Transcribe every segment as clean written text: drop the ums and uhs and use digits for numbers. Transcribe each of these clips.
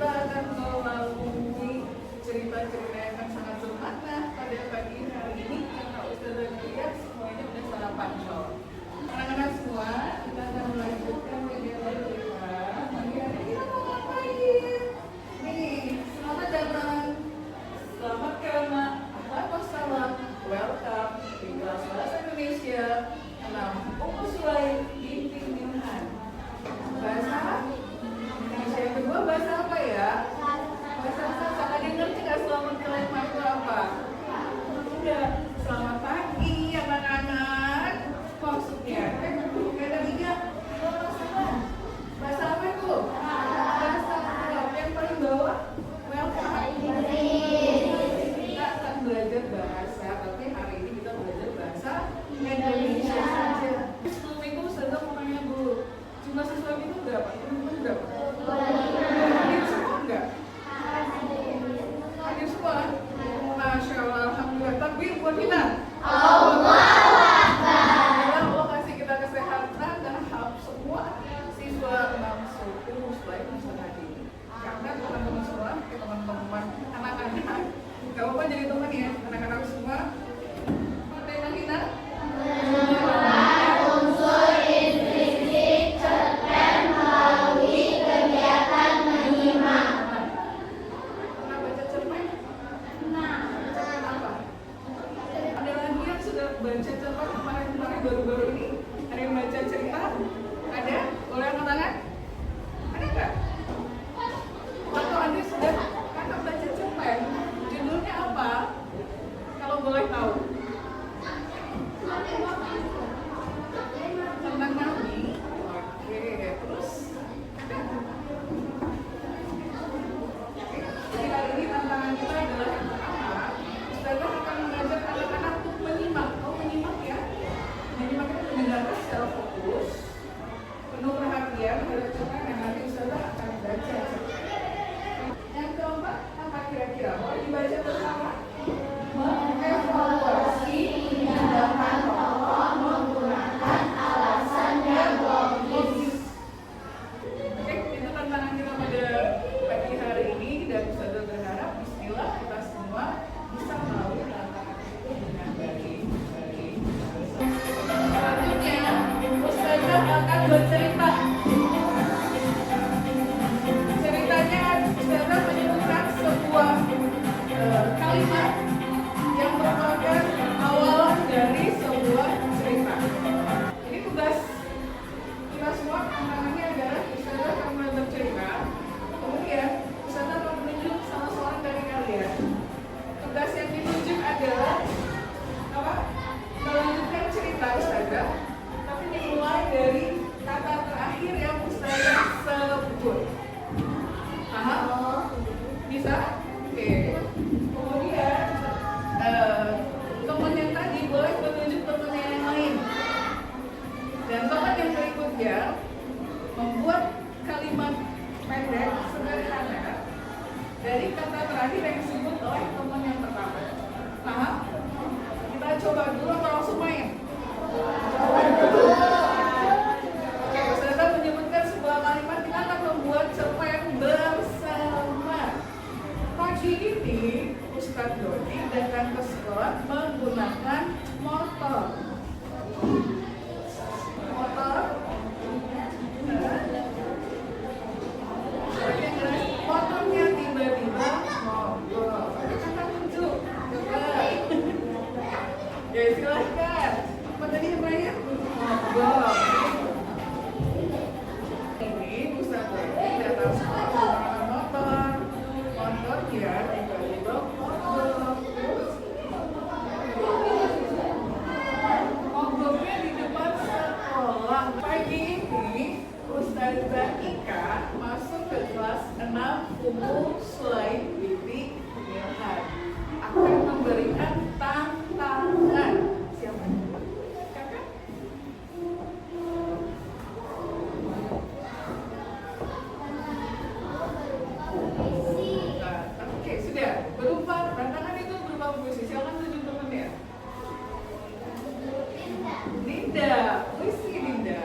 kita akan melalui cerita-cerita yang sangat bermakna pada pagi hari ini karena Ustazah melihat semuanya udah sarapan show. Anak-anak semua, kita akan melanjutkan kegiatan kita. Pagi hari ini kita mau ngapain? Nih, selamat datang. Selamat karena Waalaikumsalam. Welcome di kelas bahasa Indonesia 6 Umus Lain Binti Minhan. Bahasa Indonesia yang kedua bahasa apa ya? Bahasa Sasak. Ada yang ngerti nggak selamat kalian itu apa? Udah, selamat pagi anak-anak. Maksudnya, kata tiga, bahasa apa itu? Bahasa Arab. Yang paling bawah, welcome. Kita akan belajar bahasa, tapi hari ini kita belajar bahasa Indonesia saja. Sebelum itu, Ustazah mau tanya dulu, jumlah siswa itu berapa? Teman-teman berapa? Hadir semua enggak? Hadir semua? Masya Allah, alhamdulillah. Takbir buat kita. Allah kasih kita kesehatan dan semua siswa suku muslim hadir. Karena teman-teman semua, teman-teman anak-anak, gak apa-apa jadi teman ya, anak-anak semua. Tema kita unsur intrinsik cerpen melalui kegiatan menyimak. Pernah baca cerpen? Cerpen apa? Ada lagi yang sudah baca cerpen kemarin-kemarin baru-baru ini? Ada yang baca cerita? Ada? Boleh angkat tangan? Ada nggak? Atau Anda sudah kakak baca cerpen? Judulnya apa? Kalau boleh tahu. Tentang Nabi. Oke, terus ada? Jadi hari ini tantangan kita adalah yang pertama, Ustazah akan mengajak anak-anak untuk menyimak. Mau menyimak ya? Menyimak itu mendengarkan secara fokus, penuh perhatian terhadap cerpen yang nanti Ustazah akan baca. Yang keempat, apa kira-kira? Mau dibaca bersama? Mengevaluasi tindakan tokoh menggunakan alasan yang logis. Oke, itu tantangan kita pada pagi hari ini dan Ustazah berharap bismillah kita semua bisa melalui tantangan itu dengan baik. Selanjutnya, Ustazah akan bercerita. Ceritanya Ustazah menyebutkan sebuah kalimat yang merupakan awalan dari sebuah cerita. Ini tugas kita semua, tantangannya adalah Ustazah akan bercerita, kemudian Ustazah akan menunjuk salah seorang dari kalian. Tugas yang ditunjuk adalah apa? Melanjutkan cerita Ustazah, tapi dimulai dari kata terakhir yang Ustazah sebut. Paham? Bisa? Oke. Kemudian teman yang tadi boleh menunjuk teman yang lain. Dan teman yang berikutnya membuat kalimat pendek sederhana dari kata terakhir yang disebut oleh teman yang pertama. Paham? Kita coba dulu atau langsung main? Coba dulu. Oke, Ustazah menyebutkan sebuah kalimat, kita akan membuat cerpen bersama. Pagi ini Ustadz Dodi datang ke sekolah menggunakan motor. Motornya tiba-tiba mogok. Ada kata tunjuk. Coba. Ya silahkan. Apa tadi yang banyak? Mogok. Ini Ustadz Dodi datang ke sekolah menggunakan motor. Motornya tiba-tiba mogok. Mogoknya di depan sekolah. Pagi ini Ustazah Ika masuk ke kelas 6 Umus Lain Binti Minhan akan memberikan tantangan. Siapa? Kakak? Oke, sudah. Berupa tantangan itu berupa puisi. Silakan tunjuk teman ya. Linda, puisi Linda.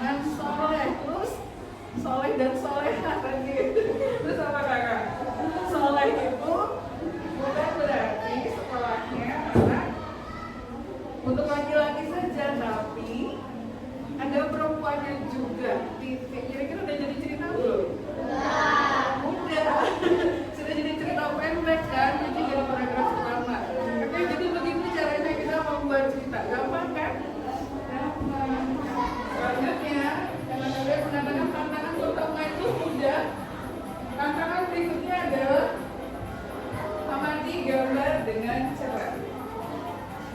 pasangan soleh. Terus soleh dan solehah tadi. Terus apa kakak? Soleh itu bukan berarti sekolahnya anak untuk laki-laki saja, tapi ada perempuannya juga. Kira-kira udah jadi cerita belum? Udah. Sudah jadi cerita pendek kan? Nanti jadi paragraf pertama. Oke, jadi begini caranya kita membuat cerita. Gampang kan? Gampang. Selanjutnya, karena kalian mengatakan tantangan pertama itu mudah. Tantangan berikutnya adalah amati gambar dengan cerah.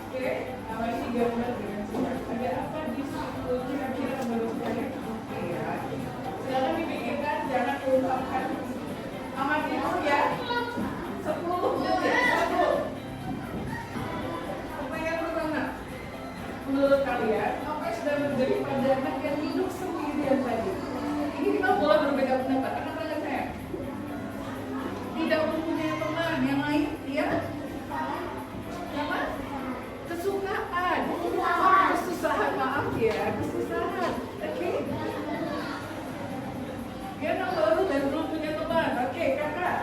Oke, amati gambar dengan cerah. Ada apa di situ? Kira-kira menurut kalian? Oke ya. Silakan dipikirkan, jangan diungkapkan. Amati dulu ya. 10 detik. 1. Pertanyaan pertama. Menurut kalian, apa yang sudah terjadi pada anak yang hidup sendirian tadi? Ini kita boleh berbeda pendapat. Kenapa nggak saya? Tidak mempunyai teman yang lain, ya? Apa? Kesukaan. Oh, kesusahan, maaf ya, kesusahan. Oke. Dia anak baru dan belum punya teman. Oke, kakak.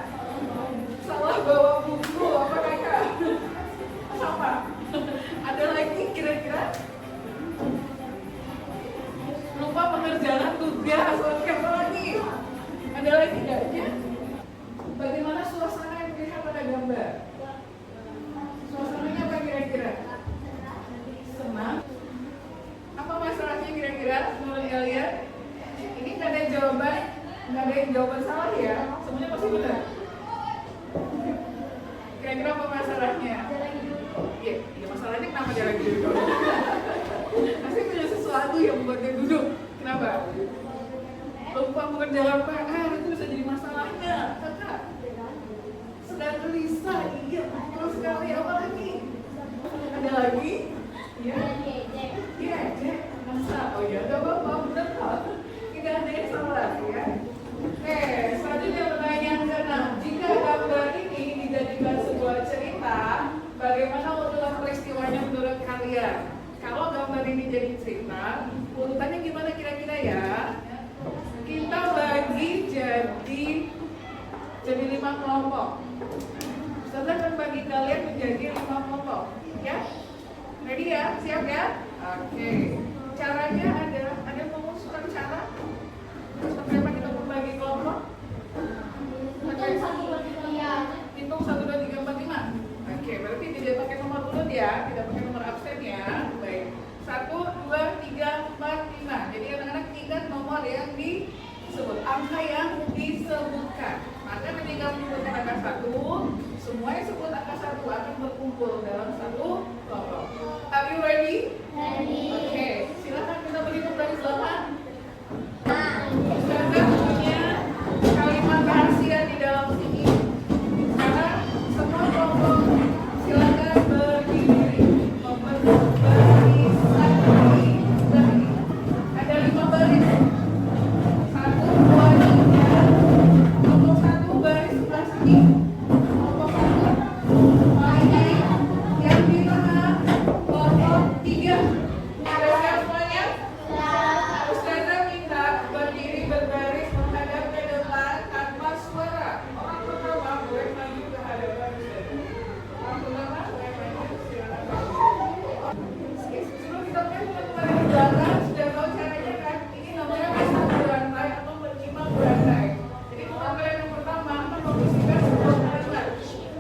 Salah bawa buku, apa kakak? Apa? Ada lagi kira-kira? Lupa mengerjakan tugas. Oke, apa lagi? Ada lagi nggak ya? Bagaimana suasana yang dilihat pada gambar? Suasananya apa kira-kira? Senang? Apa masalahnya kira-kira menurut kalian? Ini nggak ada jawaban, nggak ada yang jawaban salah ya? Semuanya pasti benar. Kira-kira apa masalahnya? Iya, masalahnya kenapa dia lagi duduk? Pasti punya sesuatu yang membuat dia duduk. Kenapa? Lupa mengerjakan PR itu bisa jadi masalahnya, kakak. Sedang gelisah, iya betul sekali. Apa lagi? Ada lagi? Ya? Iya, Cek. Masa? Oh ya, gak apa-apa, bener kok. Tidak ada yang salah ya. Oke, selanjutnya pertanyaan ke-6. Jika gambar ini dijadikan sebuah cerita, bagaimana urutan peristiwanya menurut kalian? Kalau gambar ini jadi cerita, urutannya gimana kira-kira ya? Kita bagi jadi 5 kelompok. Saya akan bagi kalian menjadi 5 kelompok, ya? Ready ya? Siap ya? Oke. Caranya ada mengusulkan cara? Seperti apa kita membagi kelompok? Hitung 1, 2, 3, 4, 5. Oke, berarti tidak pakai nomor urut ya, tidak pakai nomor absen ya. Baik. 1, 2, 3, 4, 5. Jadi anak-anak ingat nomor yang disebut, angka yang disebutkan. Maka ketika menyebutkan angka 1, semua yang sebut angka 1 akan berkumpul dalam satu kelompok. Are you ready? Ready. Oke, silakan kita berhitung dari belakang. Ustazah punya kalimat rahasia di dalam sini. Sekarang semua kelompok silakan berdiri. Barisan berdiri. Ada 5 baris. 1, 2, 3. Kelompok 1 baris sebelah sini. Kelompok 1 paling kiri. Yang di tengah kelompok 3. Ada siap semuanya? Ustazah minta berdiri berbaris menghadap ke depan tanpa suara. Orang pertama boleh maju ke hadapan Ustazah. Orang pertama boleh maju, silakan. Sebelum kita mulai teman-teman di belakang sudah tahu caranya kan? Ini namanya pasang berantai atau menyimak berantai. Jadi kalian yang pertama akan membersihkan sebuah kalimat.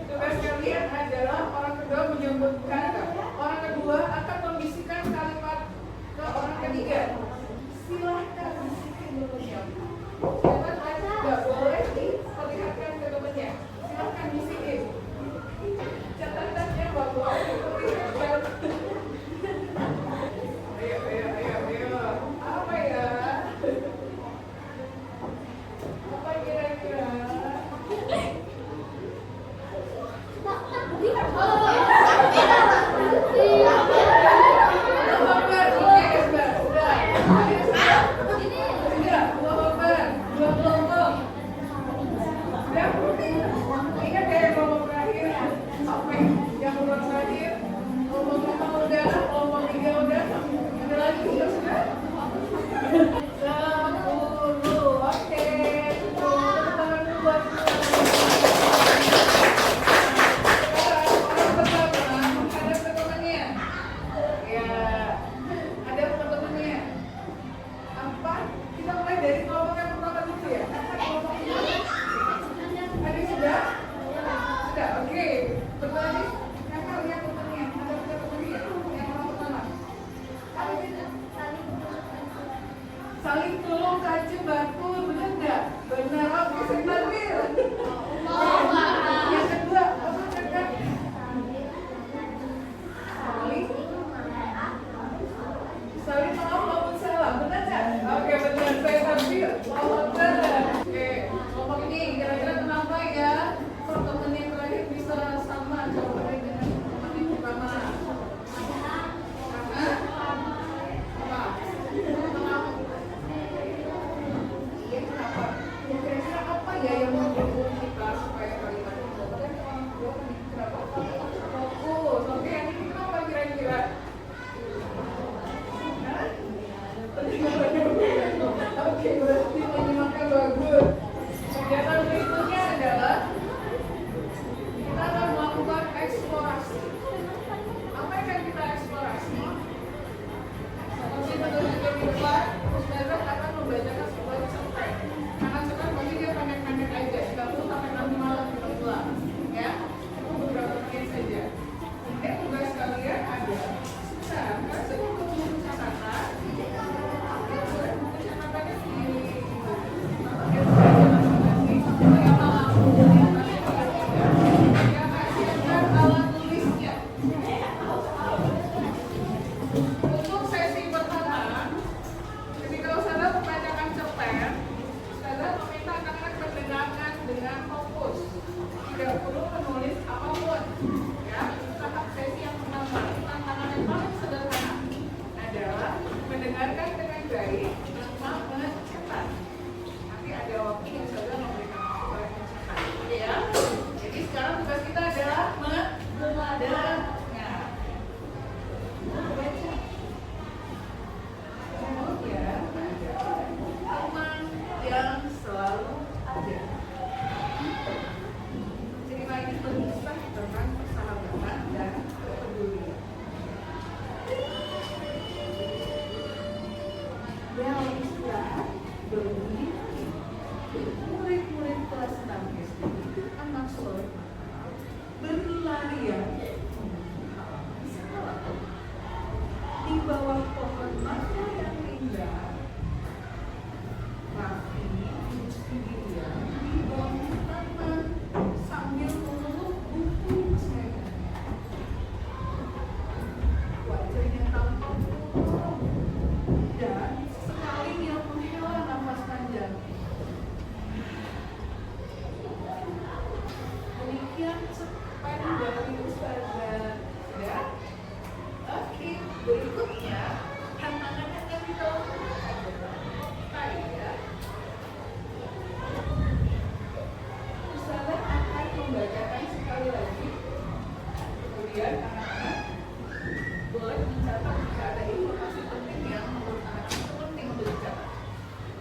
Tugas kalian adalah orang kedua menyebutkan, orang kedua akan membisikkan kalimat ke orang ketiga. Silahkan bisikin dulunya. Silakan nggak boleh diperlihatkan ke temannya. Silahkan bisikin. Catatannya nggak boleh diperlihatkan. Ayo. Apa ya? Apa kira-kira? November, oke, sudah. Saling tolong kaca baku, benar nggak? Benar, oke, sebentar. Yang kedua, apa kakak? Saling maaf maupun salah, benar nggak? Oke, benar, saya tampil. Benar. Oke, kelompok ini kira-kira kenapa ya? Kok teman yang terakhir bisa sama jawabannya dengan teman yang pertama? Kira-kira apa ya yang mendukung kita supaya kalimat itu dan orang tua kenapa fokus? Oke, yang ini kenapa kira-kira? Oke, berarti menyimaknya bagus. Kegiatan berikutnya adalah kita akan melakukan eksplorasi. Apa yang akan kita eksplorasi? Seperti menurut di depan, Ustazah akan membacakan sebuah cerpen. Karena cerpen pasti dia pendek-pendek aja, 30 sampai 60 malam kita ulang. Ya, itu beberapa menit saja. Oke, tugas kalian ada. Sebentar, kalian semua buku catatan. Oke, boleh buku catatannya sendiri. Oke, siapkan alat tulisnya. Untuk sesi pertama, ketika Ustazah membacakan cerpen, Ustazah meminta anak-anak mendengarkan dengan fokus. Tidak perlu menulis apapun. Ya, tahap sesi yang pertama, tantangan yang paling sederhana adalah mendengarkan dengan baik tanpa mencetak. Nanti ada waktu yang Ustazah memberikan waktu yang mencetak. Ya. Jadi sekarang tugas kita adalah mendengarnya. Kemudian ada teman yang selalu ada. Cerita ini berkisah tentang persahabatan dan kepedulian. Bel istirahat berbunyi. Murid-murid kelas 6 SD, anak soleh, berlarian di sekolah. Di bawah pohon mangga yang indah, Raffi duduk sendirian di bawah taman sambil memeluk buku kesayangannya. Wajahnya tampak murung dan sekali dia menghela nafas panjang. Demikian cerpen dari Ustazah. Ya? Oke, berikutnya tantangannya akan kita lakukan ya. Ustazah akan membacakan sekali lagi. Kemudian anak-anak boleh mencatat jika ada informasi penting yang menurut anak itu penting untuk dicatat.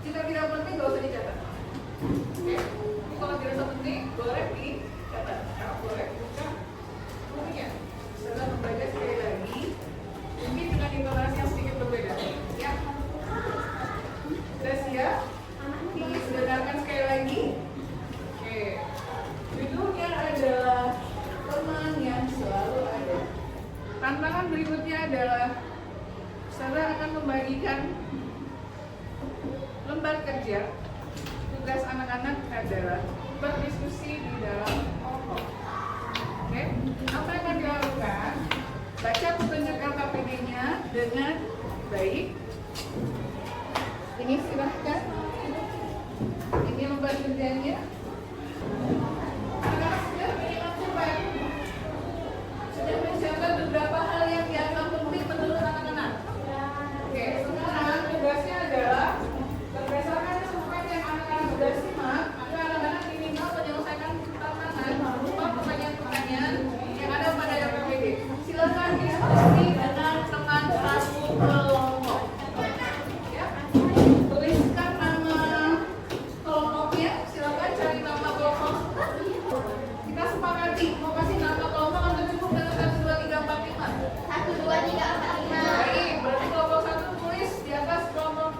Jika tidak penting, gak usah dicatat. Oke? Kalau dirasa penting, boleh dicatat. Sekarang boleh buka bukunya. Ustazah membaca sekali lagi. Mungkin dengan intonasi yang sedikit berbeda. Ya. Sudah siap? Dengarkan sekali lagi. Oke. Judulnya adalah teman yang selalu ada. Tantangan berikutnya adalah Ustazah akan membagikan lembar kerja. Tugas anak-anak adalah berdiskusi di dalam kelompok. Oke? Apa yang akan dilakukan? Baca petunjuk LKPD-nya dengan baik. Ini silahkan. Ini lembar kerjanya. Anak-anak sudah menyimak cerpen. Sudah mencatat beberapa hal yang dianggap penting menurut anak-anak. Oke, sekarang tugasnya adalah berdasarkan cerpen yang anak-anak sudah simak, maka anak-anak diminta menyelesaikan tantangan berupa pertanyaan-pertanyaan yang ada pada LKPD. Silakan diskusi dengan teman satu kelompok. Ya, tuliskan nama kelompoknya. Silakan cari nama kelompok. Kita sepakati mau kasih nama kelompok atau cukup dengan 1, 2, 3, 4, 5. 1, 2, 3, 4, 5. Baik, berarti kelompok 1 tulis di atas kelompok.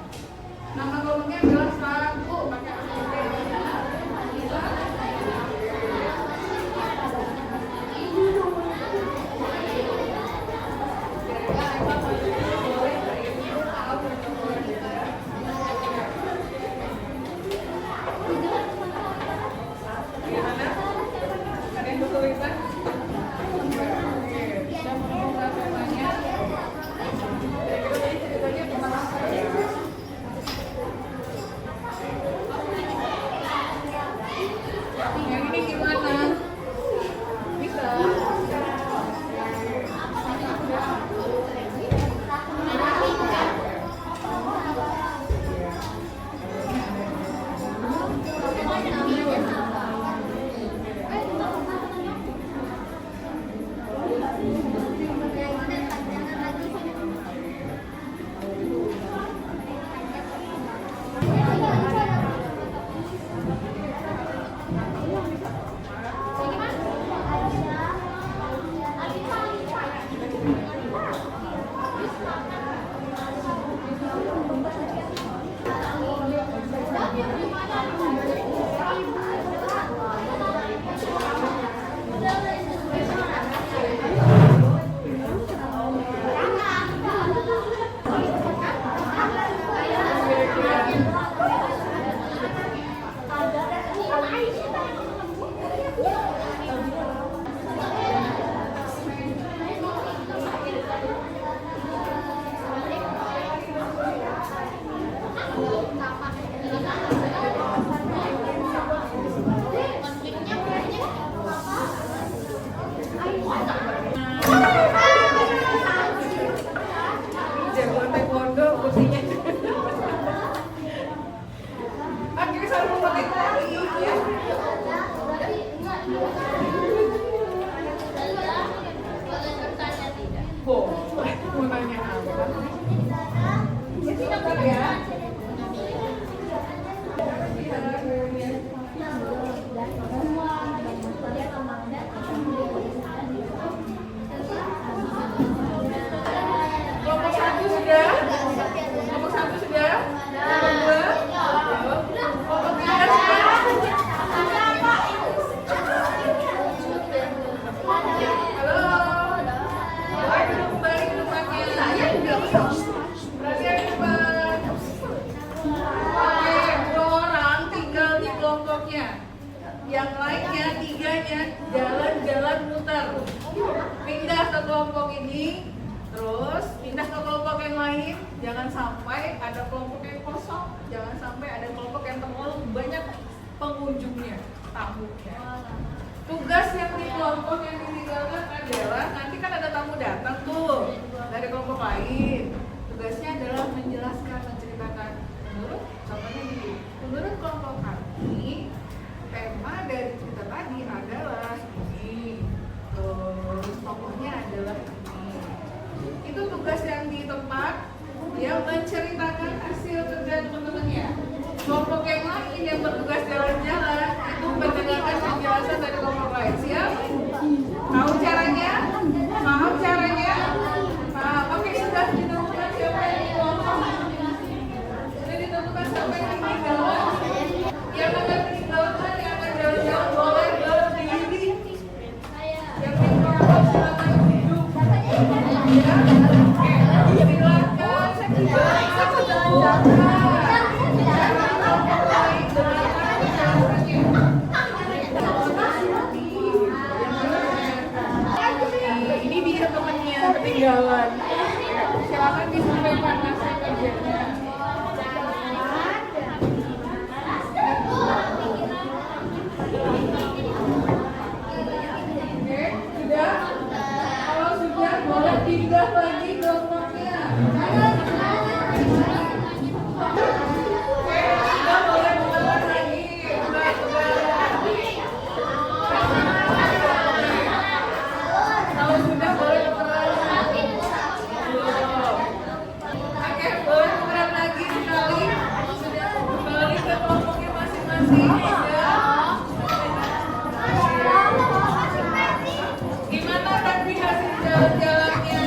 Nama kelompoknya adalah 1. Pakai makhluknya. Tugas yang di kelompok yang ditinggalkan adalah nanti kan ada tamu datang tuh dari kelompok lain. Tugasnya adalah menjelaskan, menceritakan. Menurut contohnya gini, menurut kelompok kami tema dari cerita tadi adalah ini, terus tokohnya adalah ini. Itu tugas yang di tempat yang menceritakan hasil kerja teman-temannya. Kelompok yang lain yang bertugas jalan-jalan itu mendengarkan penjelasan dari kelompok lain. Siap? Tahu caranya? Paham caranya? Nah, oke, sudah ditentukan siapa yang di kelompok. Sudah ditentukan siapa yang ditinggalkan. Yang akan meninggalkan, yang akan jalan-jalan boleh berdiri. Yang di kelompok silakan duduk. Ya, oke. Silakan. Ini dia temennya ketinggalan. Silakan disampaikan hasil kerjanya. Oke, sudah? Kalau sudah boleh pindah lagi kelompoknya. Gimana tadi hasil jalan-jalannya?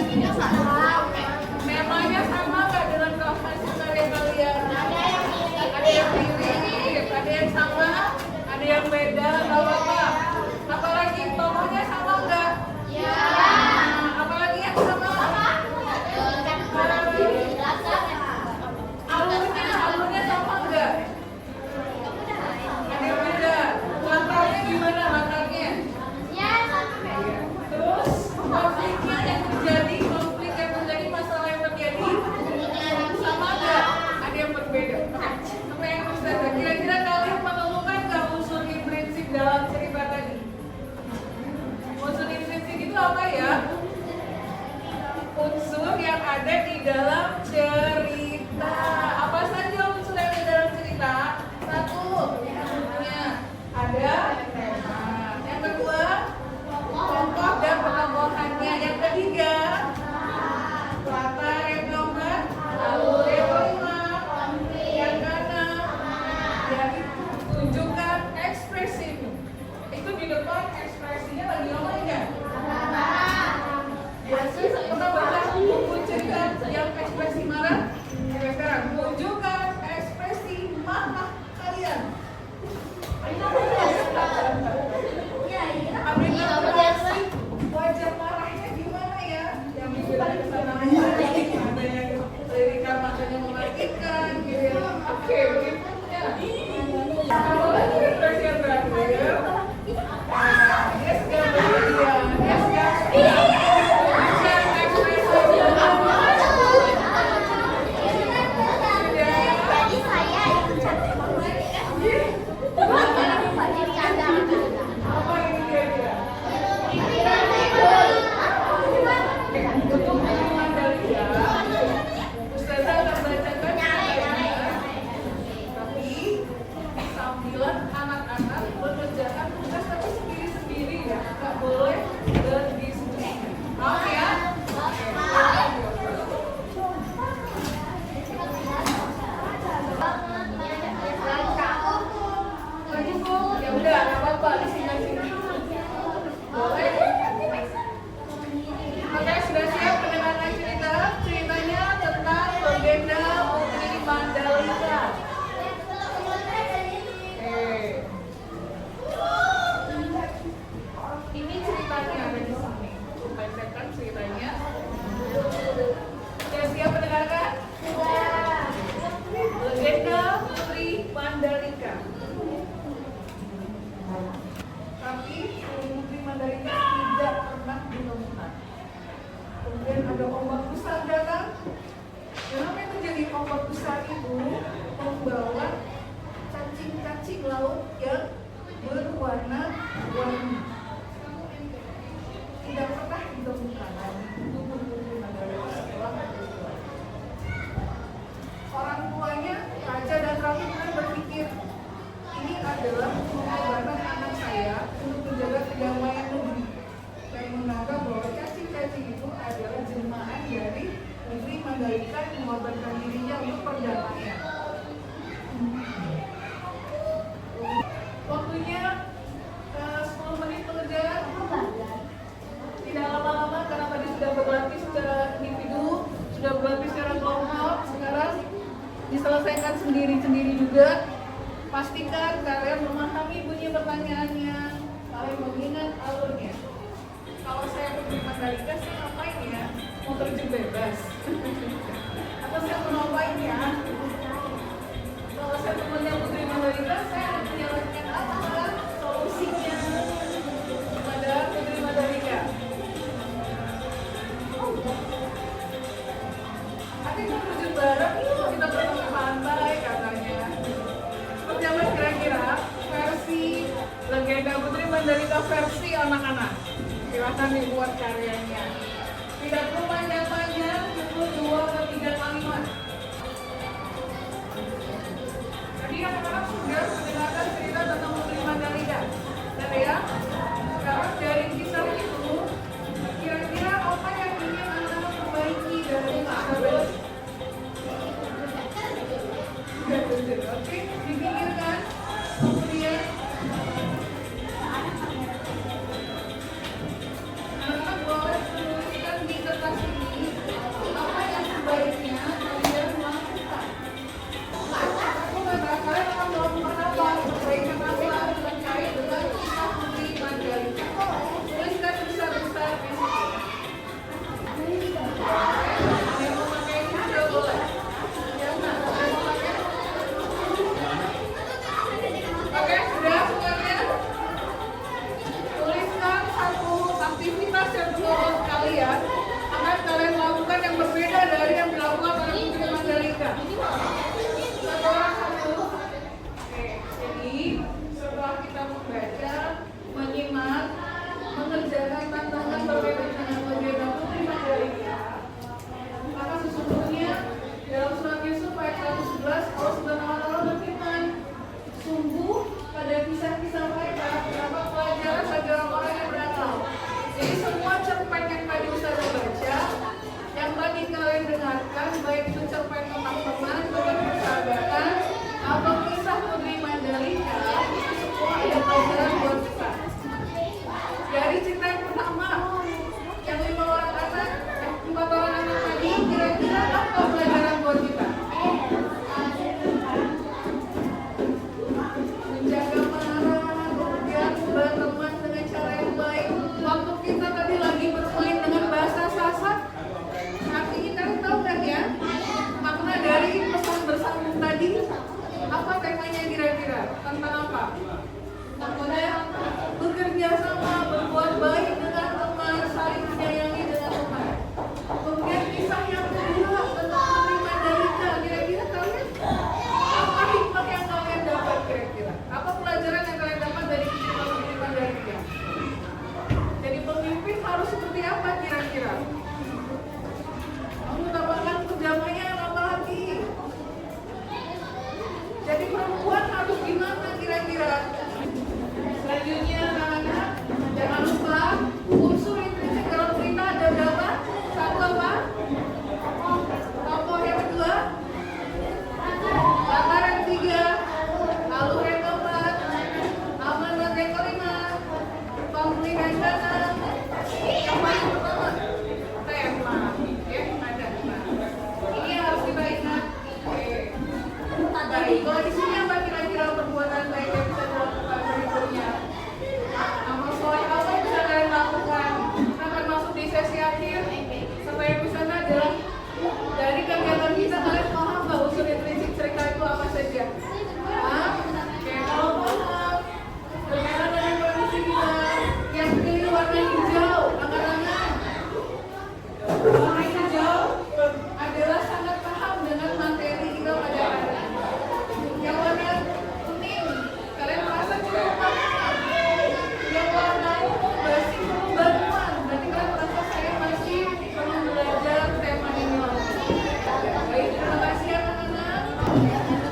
Memangnya sama nggak dengan hasil karya kalian? Ada yang mirip, ada yang sama, ada yang beda, nggak apa-apa. Apalagi tokohnya sama nggak? Ya. Apalagi yang sama? Alurnya sama nggak? Ada yang beda. Latarnya gimana latarnya? Terus konflik yang terjadi, masalah yang terjadi sama nggak? Ada yang berbeda. Apa yang berbeda? Kira-kira kalian menemukan nggak unsur intrinsik dalam cerita tadi? Unsur intrinsik itu apa ya? Unsur yang ada di dalam cerita. Apa saja unsur yang ada dalam cerita? Satu, ada tema. Yang kedua, tokoh dan penokohannya. Yang ketiga, latar. Yang keempat, alur. Yang kelima, yang keenam, jadi tunjukkan ekspresimu. Itu di depan ekspresinya lagi ngomong nggak? Biasanya pernah baca buku cerita yang ekspresi marah? Oke, sekarang tunjukkan ekspresi marah kalian. Aplikasi wajah marahnya gimana ya? Yang bisa kesana kemari, ada yang lirikan matanya mematikan, gitu. Oke, berikutnya. Kalau lagi ekspresi yang terakhir, yes gak berlebihan, yes gak membawa cacing-cacing laut yang warna-warni. Tidak pernah ditemukan buku Putri Mandalika setelah itu. Orang tuanya, raja dan ratu kemudian berpikir, ini adalah pengorbanan anak saya untuk menjaga kedamaian negeri, dan menganggap bahwa cacing-cacing itu adalah jelmaan dari Putri Mandalika yang mengorbankan dirinya untuk perdamaian. Waktunya 10 menit pengerjaan. Tidak lama-lama karena tadi sudah berlatih secara individu, sudah berlatih secara kelompok. Sekarang diselesaikan sendiri-sendiri juga. Pastikan kalian memahami bunyi pertanyaannya, kalian mengingat alurnya. Kalau saya Putri Mandalika, saya ngapain ya? Mau terjun bebas? Atau saya mau ngapain ya? Kalau saya temannya Putri Mandalika, saya akan menjalankan apa? Solusinya kepada Putri Mandalika. Nanti kita terjun bareng, yuk kita bertemu ke pantai katanya. Perjaman kira-kira versi legenda Putri Mandalika versi anak-anak. Silahkan dibuat karyanya. Tidak perlu panjang-panjang, cukup 2 atau 3 kalimat. Jadi anak-anak sudah mendengarkan cerita tentang Putri Mandalika. Dan ya, sekarang dari kisah itu, kira-kira apa yang ingin anak-anak perbaiki dari kisah itu? Oke, dipikirkan. Kemudian anak-anak boleh menuliskan di kertas ini apa yang sebaiknya kalian lakukan. Aku nggak tahu kalian akan melakukan apa, perbaikan apa terkait dengan kisah Putri Mandalika. Tuliskan besar-besar di situ. Yang mau pakai ini sudah boleh. Yang nggak mau pakai. Oke, sudah semuanya. Tuliskan satu aktivitas yang menurut kalian akan kalian lakukan yang berbeda dari yang dilakukan oleh Putri Mandalika. Satu orang satu. Oke, jadi setelah kita membaca, menyimak, mengerjakan tantangan berbeda dengan legenda Putri Mandalika, maka sesungguhnya dalam surat Yusuf ayat 111 Allah Subhanahu wa taala berfirman, sungguh pada kisah-kisah mereka terdapat pelajaran bagi orang-orang yang berakal. Jadi semua cerpen yang tadi Ustazah baca, yang tadi kalian dengarkan, baik itu cerpen tentang teman, tentang persahabatan, atau kisah Putri Mandalika, itu semua ada pelajaran buat kita. Dari cerita yang pertama, yang 4 orang anak tadi, kira-kira apa pelajaran buat kita? Menjaga marah, kemudian berteman dengan cara yang baik. Waktu kita tadi lagi bermain dengan bahasa sasak, artinya kalian tahu kan ya? Makna dari pesan bersambung tadi, apa temanya kira-kira? Tentang apa? Maknanya bekerja sama, berbuat baik dengan teman, saling menyayangi dengan teman. Kemudian kisah yang kedua tentang Putri Mandalika, kira-kira kalian apa hikmah yang kalian dapat kira-kira? Apa pelajaran yang kalian dapat dari kisah Putri Mandalika? Jadi pemimpin harus seperti apa kira-kira? Mengutamakan perdamaian apa lagi? Jadi perempuan harus gimana kira-kira? Selanjutnya anak-anak, jangan lupa unsur intrinsik dalam cerita ada berapa? Satu apa? Tokoh yang kedua, latar yang ketiga, alur yang keempat, amanat yang kelima, konflik yang keenam. Yang paling pertama, tema. Ya, ada tema. Ini harus kita ingat. Baik, kalau isinya apa kira-kira perbuatan baik yang bisa dilakukan berikutnya? Amal soleh apa yang bisa kalian lakukan? Kita akan masuk di sesi akhir. Sampai episode adalah dari kegiatan kita, kalian paham nggak unsur intrinsik cerita itu apa saja? Paham? Oke, kalau paham, berkaitan dengan kondisi kita yang pilih warna hijau, angkat-angkat. Warna hijau adalah sangat paham dengan materi kita pada hari ini. Yang warna kuning, kalian merasa cukup paham? Jangan